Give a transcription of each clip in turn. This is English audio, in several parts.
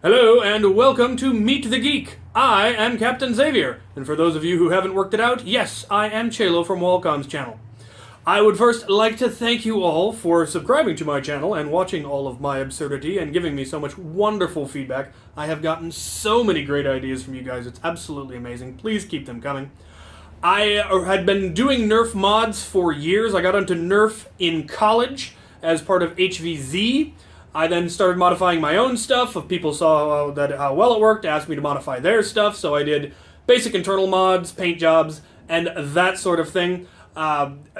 Hello and welcome to Meet the Geek. I am Captain Xavier, and for those of you who haven't worked it out, yes, I am Chelo from Wallcom's channel. I would first like to thank you all for subscribing to my channel and watching all of my absurdity and giving me so much wonderful feedback. I have gotten so many great ideas from you guys, it's absolutely amazing. Please keep them coming. I had been doing Nerf mods for years. I got into Nerf in college as part of HVZ. I then started modifying my own stuff. If people saw how well it worked, asked me to modify their stuff, so I did basic internal mods, paint jobs, and that sort of thing.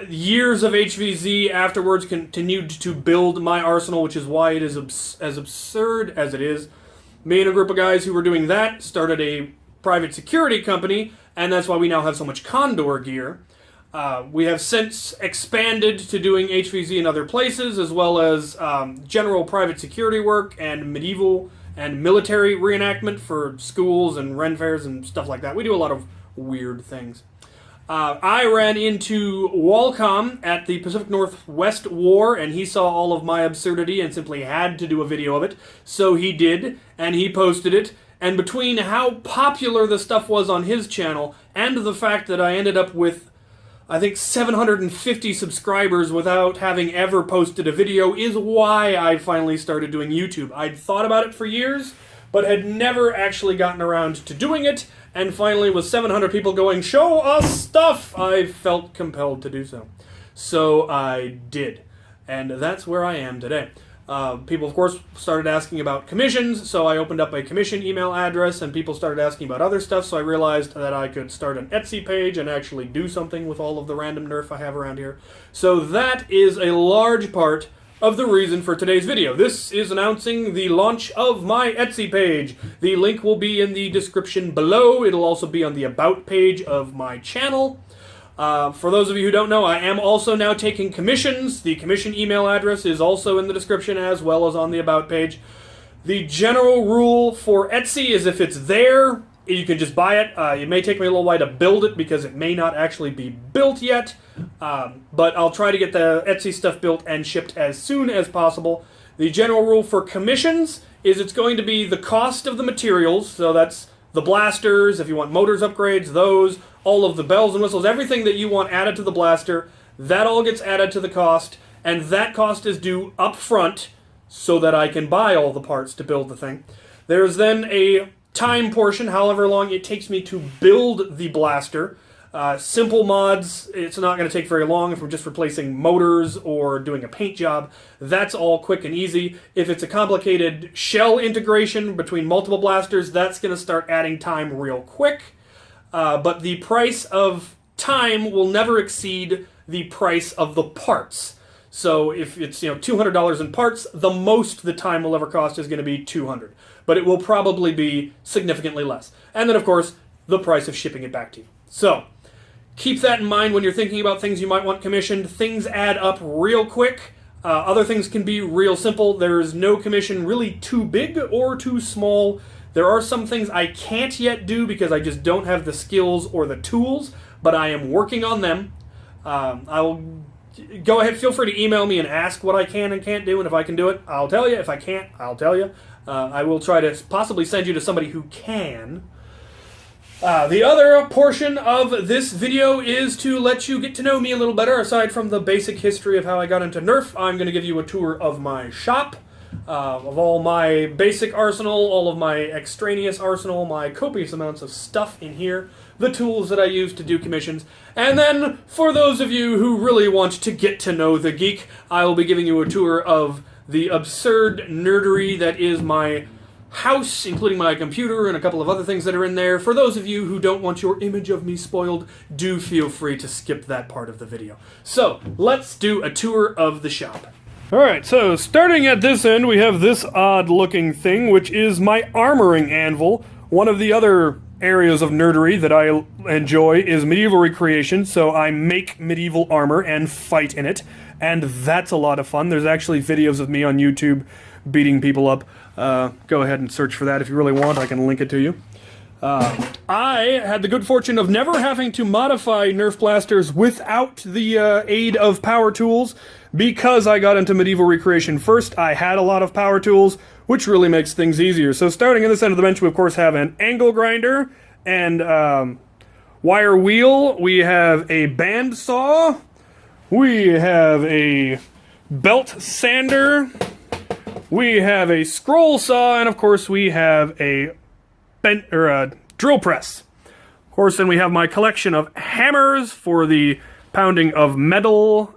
Years of HVZ afterwards continued to build my arsenal, which is why it is as absurd as it is. Me and a group of guys who were doing that started a private security company, and that's why we now have so much Condor gear. We have since expanded to doing HVZ in other places, as well as general private security work and medieval and military reenactment for schools and Ren fairs and stuff like that. We do a lot of weird things. I ran into Wallcom at the Pacific Northwest War, and he saw all of my absurdity and simply had to do a video of it. So he did, and he posted it. And between how popular the stuff was on his channel and the fact that I ended up with, I think, 750 subscribers without having ever posted a video is why I finally started doing YouTube. I'd thought about it for years, but had never actually gotten around to doing it, and finally with 700 people going, "Show us stuff!" I felt compelled to do so. So I did. And that's where I am today. People, of course, started asking about commissions, so I opened up a commission email address, and people started asking about other stuff, so I realized that I could start an Etsy page and actually do something with all of the random Nerf I have around here. So that is a large part of the reason for today's video. This is announcing the launch of my Etsy page. The link will be in the description below. It'll also be on the About page of my channel. For those of you who don't know, I am also now taking commissions. The commission email address is also in the description as well as on the About page. The general rule for Etsy is if it's there, you can just buy it. It may take me a little while to build it because it may not actually be built yet, but I'll try to get the Etsy stuff built and shipped as soon as possible. The general rule for commissions is it's going to be the cost of the materials, so that's the blasters, if you want motors upgrades, those, all of the bells and whistles, everything that you want added to the blaster, that all gets added to the cost, and that cost is due up front so that I can buy all the parts to build the thing. There's then a time portion, however long it takes me to build the blaster. Simple mods, it's not going to take very long if we're just replacing motors or doing a paint job. That's all quick and easy. If it's a complicated shell integration between multiple blasters, that's going to start adding time real quick. But the price of time will never exceed the price of the parts. So if it's $200 in parts, the most the time will ever cost is going to be $200. But it will probably be significantly less. And then, of course, the price of shipping it back to you. So keep that in mind when you're thinking about things you might want commissioned. Things add up real quick. Other things can be real simple. There is no commission really too big or too small. There are some things I can't yet do because I just don't have the skills or the tools, but I am working on them. I will go ahead, feel free to email me and ask what I can and can't do, and if I can do it, I'll tell you. If I can't, I'll tell you. I will try to possibly send you to somebody who can. The other portion of this video is to let you get to know me a little better. Aside from the basic history of how I got into Nerf, I'm going to give you a tour of my shop, of all my basic arsenal, all of my extraneous arsenal, my copious amounts of stuff in here, the tools that I use to do commissions, and then for those of you who really want to get to know the geek, I will be giving you a tour of the absurd nerdery that is my house, including my computer and a couple of other things that are in there. For those of you who don't want your image of me spoiled, do feel free to skip that part of the video. So, let's do a tour of the shop. Alright, so starting at this end, we have this odd-looking thing, which is my armoring anvil. One of the other areas of nerdery that I enjoy is medieval recreation, so I make medieval armor and fight in it, and that's a lot of fun. There's actually videos of me on YouTube beating people up. Go ahead and search for that if you really want. I can link it to you. I had the good fortune of never having to modify Nerf blasters without the aid of power tools because I got into medieval recreation first. I had a lot of power tools. which really makes things easier. So starting in the center of the bench, we of course have an angle grinder and wire wheel. We have a band saw. We have a belt sander. We have a scroll saw, and of course we have a drill press. Of course, then we have my collection of hammers for the pounding of metal,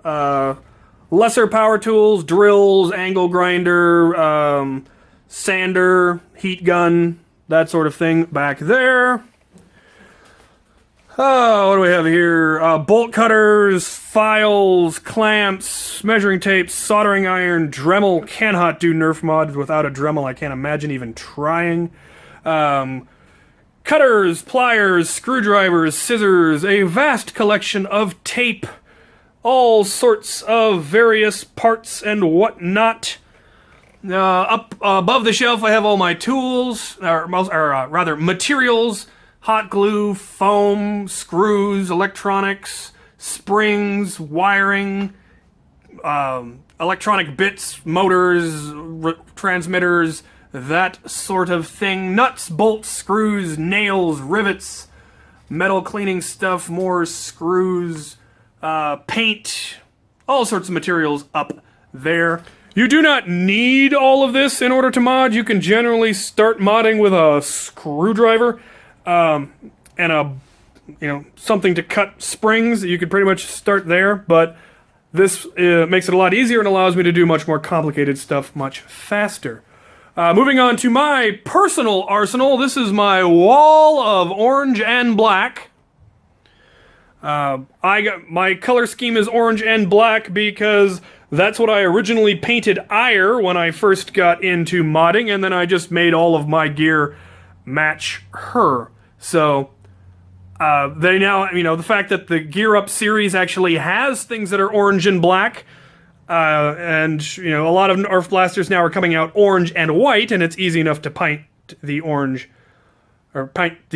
lesser power tools, drills, angle grinder, sander, heat gun, that sort of thing back there. Oh, what do we have here? Bolt cutters, files, clamps, measuring tapes, soldering iron, Dremel. Cannot do Nerf mods without a Dremel. I can't imagine even trying. Cutters, pliers, screwdrivers, scissors, a vast collection of tape, all sorts of various parts and whatnot. Up above the shelf, I have all my tools, or rather materials. Hot glue, foam, screws, electronics, springs, wiring, electronic bits, motors, transmitters, that sort of thing. Nuts, bolts, screws, nails, rivets, metal cleaning stuff, more screws, paint, all sorts of materials up there. You do not need all of this in order to mod. You can generally start modding with a screwdriver. And something to cut springs. You could pretty much start there, but this makes it a lot easier and allows me to do much more complicated stuff much faster. Moving on to my personal arsenal, this is my wall of orange and black. My color scheme is orange and black because that's what I originally painted Ire when I first got into modding, and then I just made all of my gear match her. So, they now, the fact that the Gear Up series actually has things that are orange and black, and, a lot of Nerf blasters now are coming out orange and white, and it's easy enough to paint the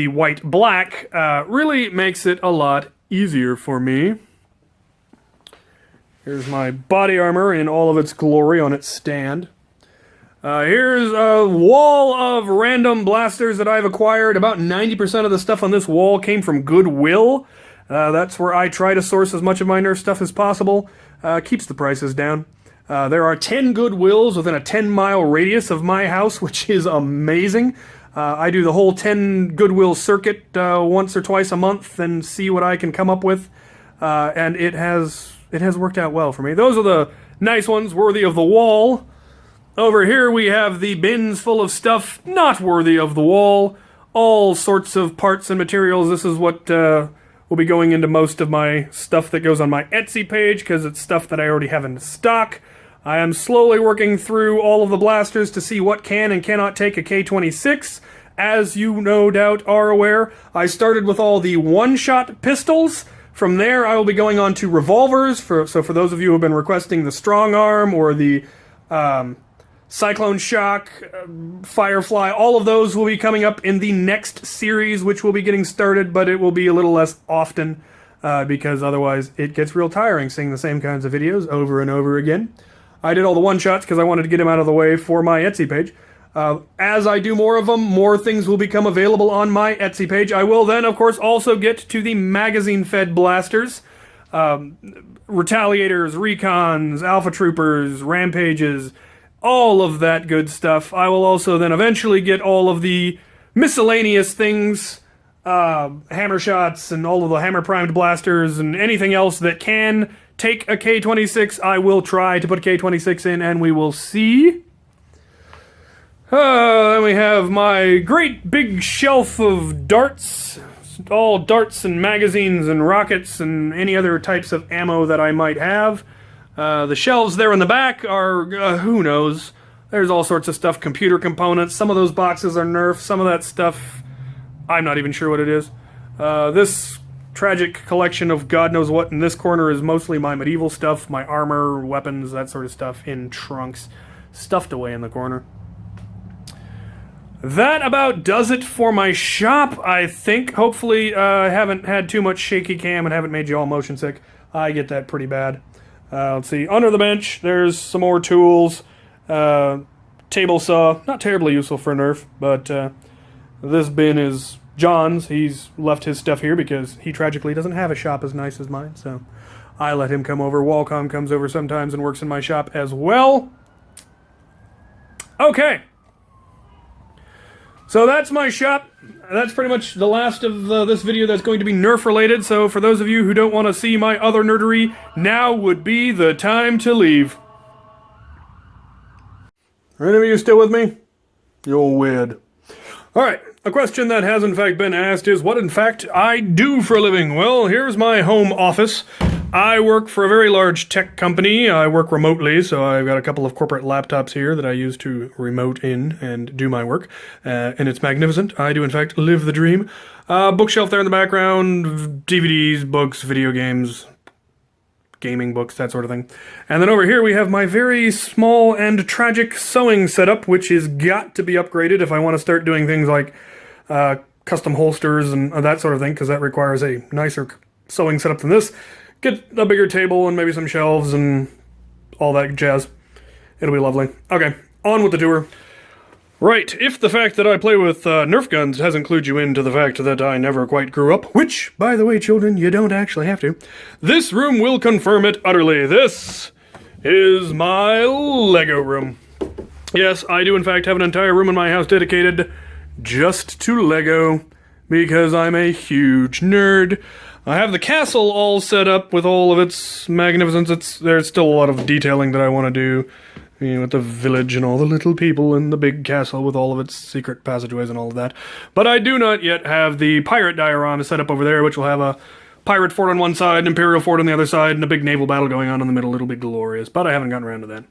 white black, really makes it a lot easier for me. Here's my body armor in all of its glory on its stand. Here's a wall of random blasters that I've acquired. About 90% of the stuff on this wall came from Goodwill. That's where I try to source as much of my Nerf stuff as possible. Keeps the prices down. There are 10 Goodwills within a 10-mile radius of my house, which is amazing. I do the whole 10 Goodwill circuit once or twice a month and see what I can come up with. And it has worked out well for me. Those are the nice ones, worthy of the wall. Over here we have the bins full of stuff not worthy of the wall. All sorts of parts and materials. This is what will be going into most of my stuff that goes on my Etsy page, because it's stuff that I already have in stock. I am slowly working through all of the blasters to see what can and cannot take a K26. As you no doubt are aware, I started with all the one-shot pistols. From there, I will be going on to revolvers. So for those of you who have been requesting the Strong Arm or the Cyclone Shock, Firefly, all of those will be coming up in the next series, which will be getting started, but it will be a little less often, because otherwise it gets real tiring seeing the same kinds of videos over and over again. I did all the one-shots because I wanted to get them out of the way for my Etsy page. As I do more of them, more things will become available on my Etsy page. I will then, of course, also get to the magazine-fed blasters. Retaliators, Recons, Alpha Troopers, Rampages, all of that good stuff. I will also then eventually get all of the miscellaneous things, hammer shots and all of the hammer-primed blasters and anything else that can take a K26. I will try to put a K26 in, and we will see. Then we have my great big shelf of darts. All darts and magazines and rockets and any other types of ammo that I might have. The shelves there in the back are, who knows. There's all sorts of stuff, computer components. Some of those boxes are Nerf. Some of that stuff, I'm not even sure what it is. This tragic collection of God knows what in this corner is mostly my medieval stuff, my armor, weapons, that sort of stuff in trunks, stuffed away in the corner. That about does it for my shop, I think. Hopefully, I haven't had too much shaky cam and haven't made you all motion sick. I get that pretty bad. Let's see. Under the bench, there's some more tools. table saw. Not terribly useful for a Nerf, but this bin is John's. He's left his stuff here because he tragically doesn't have a shop as nice as mine, so I let him come over. Walcom comes over sometimes and works in my shop as well. Okay. So that's my shop. That's pretty much the last of this video that's going to be Nerf related, so for those of you who don't want to see my other nerdery, now would be the time to leave. Are any of you still with me? You're weird. Alright, a question that has in fact been asked is what in fact I do for a living. Well, here's my home office. I work for a very large tech company. I work remotely, so I've got a couple of corporate laptops here that I use to remote in and do my work. And it's magnificent. I do in fact live the dream. Bookshelf there in the background, DVDs, books, video games, gaming books, that sort of thing. And then over here we have my very small and tragic sewing setup, which has got to be upgraded if I want to start doing things like custom holsters and that sort of thing, because that requires a nicer sewing setup than this. Get a bigger table and maybe some shelves and all that jazz. It'll be lovely. Okay, on with the tour. Right, if the fact that I play with Nerf guns hasn't clued you into the fact that I never quite grew up, which, by the way, children, you don't actually have to, this room will confirm it utterly. This is my Lego room. Yes, I do in fact have an entire room in my house dedicated just to Lego, because I'm a huge nerd. I have the castle all set up with all of its magnificence. There's still a lot of detailing that I want to do, you know, with the village and all the little people and the big castle with all of its secret passageways and all of that. But I do not yet have the pirate diorama set up over there, which will have a pirate fort on one side, an imperial fort on the other side, and a big naval battle going on in the middle. It'll be glorious, but I haven't gotten around to that.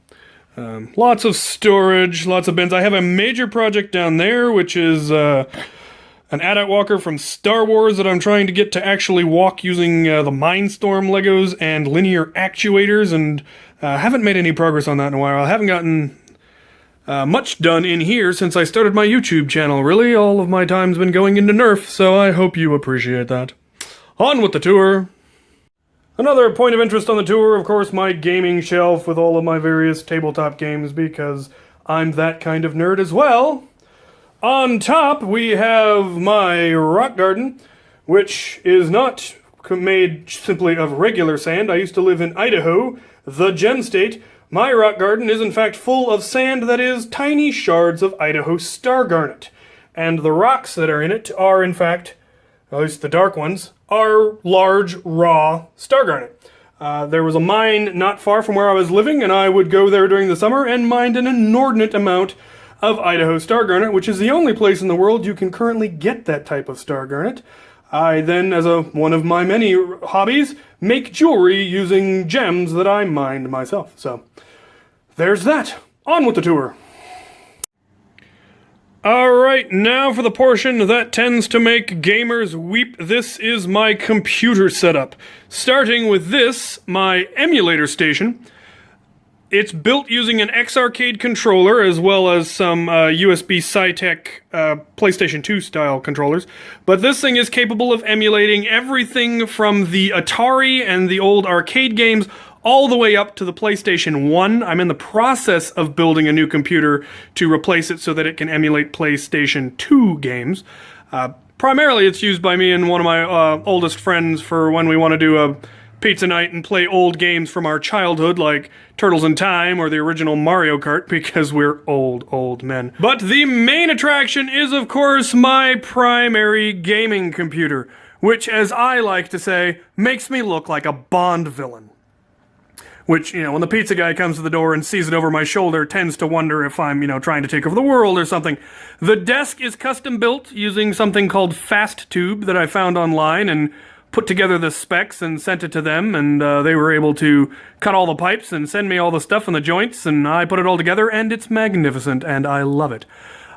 Lots of storage, lots of bins. I have a major project down there, which is an AT-AT walker from Star Wars that I'm trying to get to actually walk using the Mindstorm Legos and linear actuators, and haven't made any progress on that in a while. I haven't gotten much done in here since I started my YouTube channel, really. All of my time's been going into Nerf, so I hope you appreciate that. On with the tour. Another point of interest on the tour, of course, my gaming shelf with all of my various tabletop games, because I'm that kind of nerd as well. On top, we have my rock garden, which is not made simply of regular sand. I used to live in Idaho, the gem state. My rock garden is in fact full of sand that is tiny shards of Idaho star garnet. And the rocks that are in it are in fact, at least the dark ones, are large, raw star garnet. There was a mine not far from where I was living, and I would go there during the summer and mine an inordinate amount of Idaho star garnet, which is the only place in the world you can currently get that type of star garnet. I then, as one of my many hobbies, make jewelry using gems that I mined myself. So, there's that. On with the tour. Alright, now for the portion that tends to make gamers weep. This is my computer setup. Starting with this, my emulator station. It's built using an X-Arcade controller as well as some USB Sci-Tech PlayStation 2 style controllers. But this thing is capable of emulating everything from the Atari and the old arcade games all the way up to the PlayStation 1. I'm in the process of building a new computer to replace it so that it can emulate PlayStation 2 games. Primarily it's used by me and one of my oldest friends for when we want to do a pizza night and play old games from our childhood like Turtles in Time or the original Mario Kart, because we're old men. But the main attraction is, of course, my primary gaming computer, which, as I like to say, makes me look like a Bond villain. Which, you know, when the pizza guy comes to the door and sees it over my shoulder, tends to wonder if I'm, you know, trying to take over the world or something. The desk is custom built using something called FastTube that I found online and put together the specs and sent it to them, and they were able to cut all the pipes and send me all the stuff and the joints, and I put it all together, and it's magnificent, and I love it.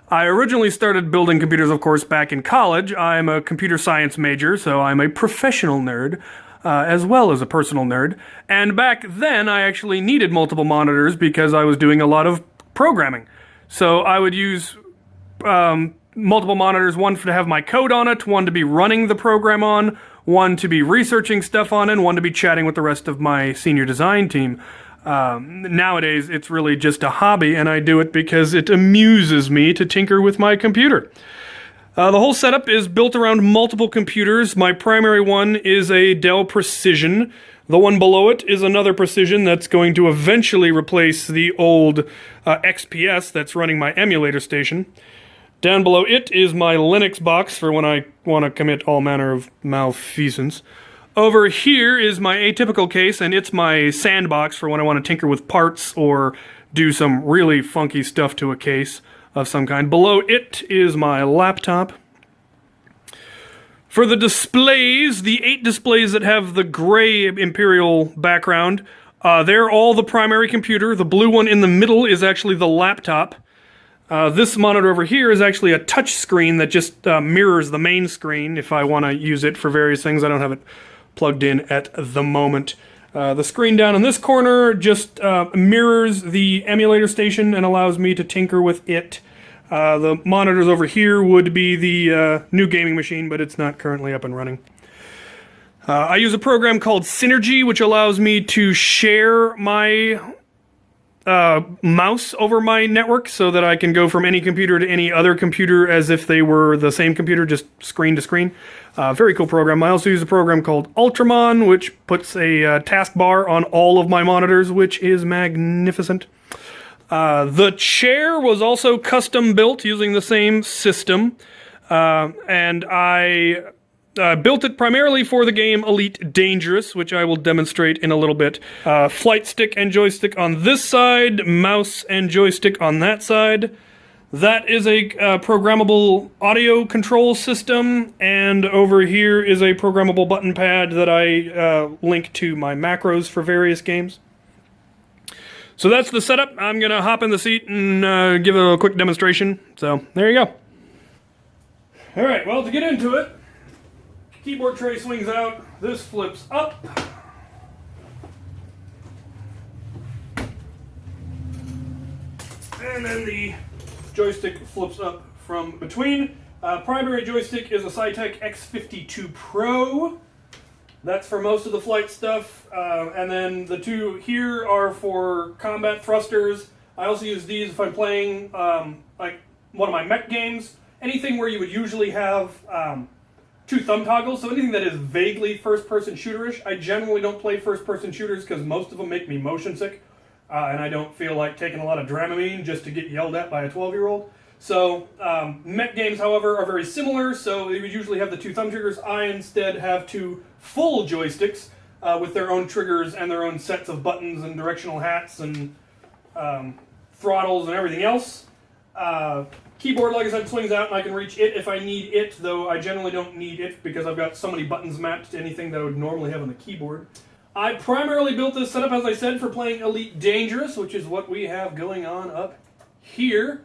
I originally started building computers, of course, back in college. I'm a computer science major, so I'm a professional nerd, as well as a personal nerd. And back then, I actually needed multiple monitors because I was doing a lot of programming. So I would use multiple monitors, one to have my code on it, one to be running the program on, one to be researching stuff on, and one to be chatting with the rest of my senior design team. Nowadays, it's really just a hobby, and I do it because it amuses me to tinker with my computer. The whole setup is built around multiple computers. My primary one is a Dell Precision. The one below it is another Precision that's going to eventually replace the old XPS that's running my emulator station. Down below it is my Linux box for when I want to commit all manner of malfeasance. Over here is my atypical case, and it's my sandbox for when I want to tinker with parts or do some really funky stuff to a case of some kind. Below it is my laptop. For the displays, the 8 displays that have the gray Imperial background, they're all the primary computer. The blue one in the middle is actually the laptop. This monitor over here is actually a touch screen that just mirrors the main screen if I want to use it for various things. I don't have it plugged in at the moment. The screen down in this corner just mirrors the emulator station and allows me to tinker with it. The monitors over here would be the new gaming machine, but it's not currently up and running. I use a program called Synergy, which allows me to share my mouse over my network so that I can go from any computer to any other computer as if they were the same computer, just screen to screen. Very cool program. I also use a program called Ultramon, which puts a taskbar on all of my monitors, which is magnificent. The chair was also custom built using the same system, and I built it primarily for the game Elite Dangerous, which I will demonstrate in a little bit. Flight stick and joystick on this side, mouse and joystick on that side. That is a programmable audio control system, and over here is a programmable button pad that I link to my macros for various games. So that's the setup. I'm going to hop in the seat and give it a quick demonstration. So there you go. Alright, well, to get into it, keyboard tray swings out, this flips up. And then the joystick flips up from between. Primary joystick is a Cytec X52 Pro. That's for most of the flight stuff. And then the two here are for combat thrusters. I also use these if I'm playing like one of my mech games. Anything where you would usually have two thumb toggles, so anything that is vaguely first-person shooterish. I generally don't play first-person shooters because most of them make me motion sick, and I don't feel like taking a lot of Dramamine just to get yelled at by a 12-year-old. So mech games, however, are very similar, so they would usually have the two thumb triggers. I instead have two full joysticks with their own triggers and their own sets of buttons and directional hats and throttles and everything else. Keyboard, like I said, swings out and I can reach it if I need it, though I generally don't need it because I've got so many buttons mapped to anything that I would normally have on the keyboard. I primarily built this setup, as I said, for playing Elite Dangerous, which is what we have going on up here.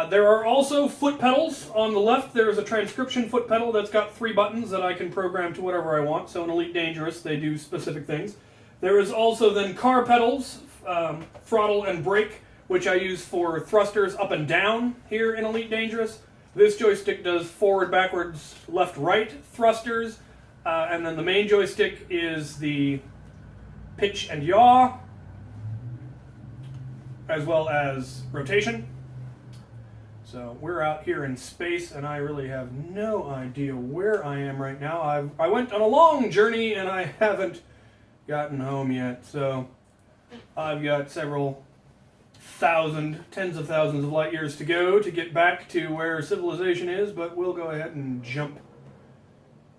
There are also foot pedals. On the left there is a transcription foot pedal that's got 3 buttons that I can program to whatever I want, so in Elite Dangerous they do specific things. There is also then car pedals, throttle and brake, which I use for thrusters up and down here in Elite Dangerous. This joystick does forward, backwards, left, right thrusters, and then the main joystick is the pitch and yaw, as well as rotation. So we're out here in space, and I really have no idea where I am right now. I went on a long journey, and I haven't gotten home yet, so I've got several thousand, tens of thousands of light years to go to get back to where civilization is, but we'll go ahead and jump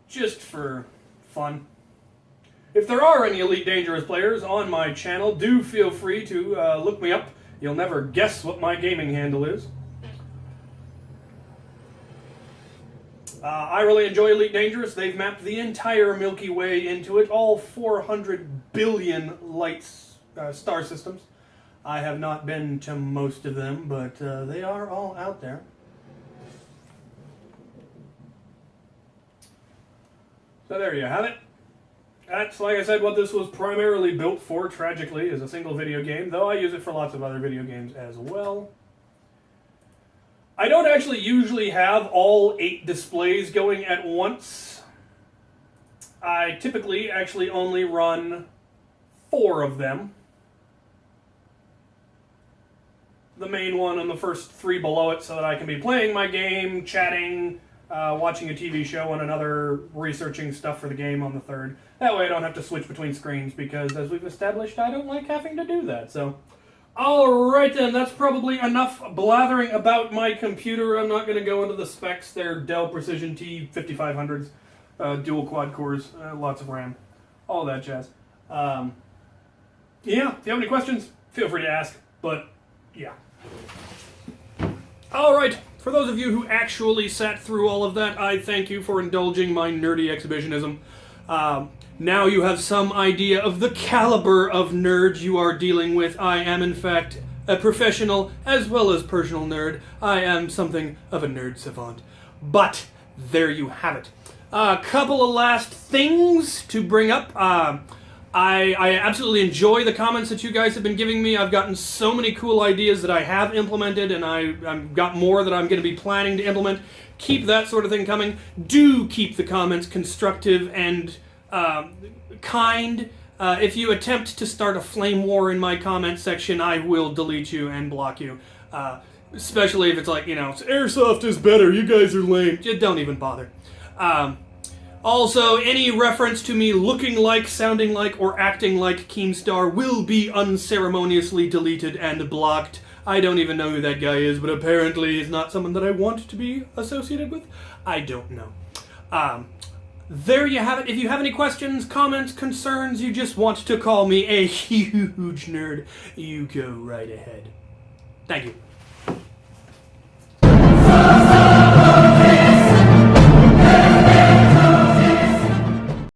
just for fun. If there are any Elite Dangerous players on my channel, do feel free to look me up. You'll never guess what my gaming handle is. I really enjoy Elite Dangerous. They've mapped the entire Milky Way into it, all 400 billion star systems. I have not been to most of them, but they are all out there. So there you have it. That's, like I said, what this was primarily built for, tragically, is a single video game, though I use it for lots of other video games as well. I don't actually usually have all 8 displays going at once. I typically actually only run 4 of them. The main one and the first 3 below it so that I can be playing my game, chatting, watching a TV show, and another researching stuff for the game on the 3rd. That way I don't have to switch between screens because, as we've established, I don't like having to do that. So, alright then, that's probably enough blathering about my computer. I'm not going to go into the specs. They're Dell Precision T5500s, dual quad cores, lots of RAM, all that jazz. Yeah, if you have any questions, feel free to ask, but yeah. Alright, for those of you who actually sat through all of that, I thank you for indulging my nerdy exhibitionism. Now you have some idea of the caliber of nerds you are dealing with. I am, in fact, a professional as well as personal nerd. I am something of a nerd savant. But there you have it. A couple of last things to bring up. I absolutely enjoy the comments that you guys have been giving me. I've gotten so many cool ideas that I have implemented, and I've got more that I'm going to be planning to implement. Keep that sort of thing coming. Do keep the comments constructive and kind. If you attempt to start a flame war in my comment section, I will delete you and block you. Especially if it's like, Airsoft is better, you guys are lame. Just don't even bother. Also, any reference to me looking like, sounding like, or acting like Keemstar will be unceremoniously deleted and blocked. I don't even know who that guy is, but apparently he's not someone that I want to be associated with. I don't know. There you have it. If you have any questions, comments, concerns, you just want to call me a huge nerd, you go right ahead. Thank you.